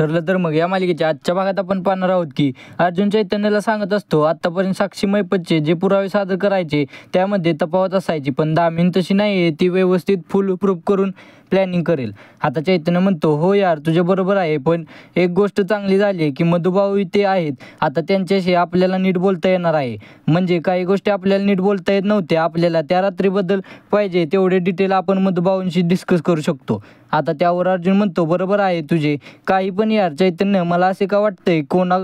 ठरलं तर मग या मालिकेच्या आजच्या भागात आपण पाहणार आहोत की अर्जुन चैतन्यला सांगत असतो आत्तापर्यंत साक्षी मैपतचे जे पुरावे सादर करायचे त्यामध्ये तफावत असायची, पण दामिनी तशी नाही आहे, ती व्यवस्थित फुल प्रूफ करून प्लॅनिंग करेल. आता चैतन्य म्हणतो हो यार तुझे बरोबर आहे, पण एक गोष्ट चांगली झाली आहे की मधुभाऊ इथे आहेत. आता त्यांच्याशी आपल्याला नीट बोलता येणार आहे. म्हणजे काही गोष्टी आपल्याला नीट बोलता येत नव्हत्या, आपल्याला त्या रात्रीबद्दल पाहिजे तेवढे डिटेल आपण मधुभाऊंशी डिस्कस करू शकतो. आता त्यावर अर्जुन म्हणतो बरोबर आहे तुझे, काही पण यार चैतन्य मला असे का वाटतंय कोणास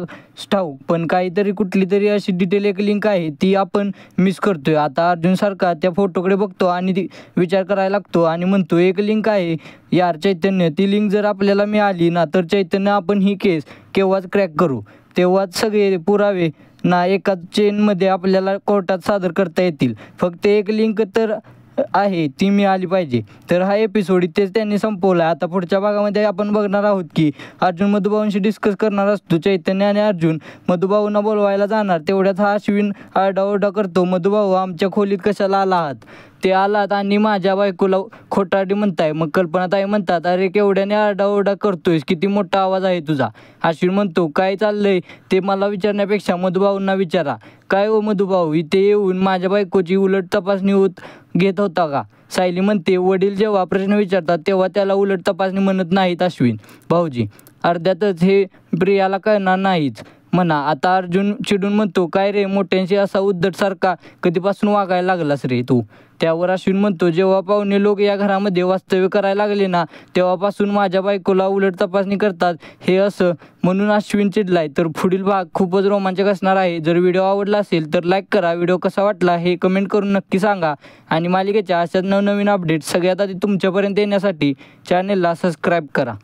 ठाऊक, पण काहीतरी कुठली तरी अशी डिटेल एक लिंक आहे ती आपण मिस करतोय. आता अर्जुन सारखा त्या फोटोकडे बघतो आणि ती विचार करायला लागतो आणि म्हणतो एक लिंक आहे यार चैतन्य, ती लिंक जर आपल्याला मिळाली ना तर चैतन्य आपण ही केस केव्हाच क्रॅक करू, तेव्हाच सगळे पुरावे ना एकाच चेनमध्ये आपल्याला कोर्टात सादर करता येतील. फक्त एक लिंक तर आहे ती मिळाली पाहिजे. तर हा एपिसोड इथेच त्यांनी संपवला. आता पुढच्या भागामध्ये आपण बघणार आहोत की अर्जुन मधुभाऊंशी डिस्कस करणार असतो. चैतन्य आणि अर्जुन मधुभाऊंना बोलवायला जाणार, तेवढ्यात हा अश्विन आरडाओरडा करतो, मधुभाऊ आमच्या खोलीत कशाला आला आहात, ते आलात आणि माझ्या बायकोला खोटारडी म्हणताय. मग कल्पनाताई म्हणतात अरे केवढ्याने आरडाओरडा करतोयस, किती मोठा आवाज आहे तुझा. अश्विन म्हणतो काय चाललंय ते मला विचारण्यापेक्षा मधुभाऊंना विचारा. काय हो मधुभाऊ, इथे येऊन माझ्या बायकोची उलट तपासणी घेत होता का. सायली म्हणते वडील जेव्हा प्रश्न विचारतात तेव्हा त्याला उलट तपासणी म्हणत नाहीत अश्विन भाऊजी, अर्ध्यातच हे प्रियाला कळणार नाहीच म्हणा. आता अर्जुन चिडून म्हणतो काय रे मोठ्यांशी असा उद्धटसारखा कधीपासून वागायला लागलास रे तू. त्यावर अश्विन म्हणतो जेव्हा पाहुणे लोक या घरामध्ये वास्तव्य करायला लागले ना तेव्हापासून माझ्या बायकोला उलट तपासणी करतात हे असं म्हणून अश्विन चिडलाय. तर पुढील भाग खूपच रोमांचक असणार आहे. जर व्हिडिओ आवडला असेल तर लाईक करा, व्हिडिओ कसा वाटला हे कमेंट करून नक्की सांगा आणि मालिकेच्या अशाच नवनवीन अपडेट्स सगळ्यात आधी तुमच्यापर्यंत येण्यासाठी चॅनेलला सबस्क्राईब करा.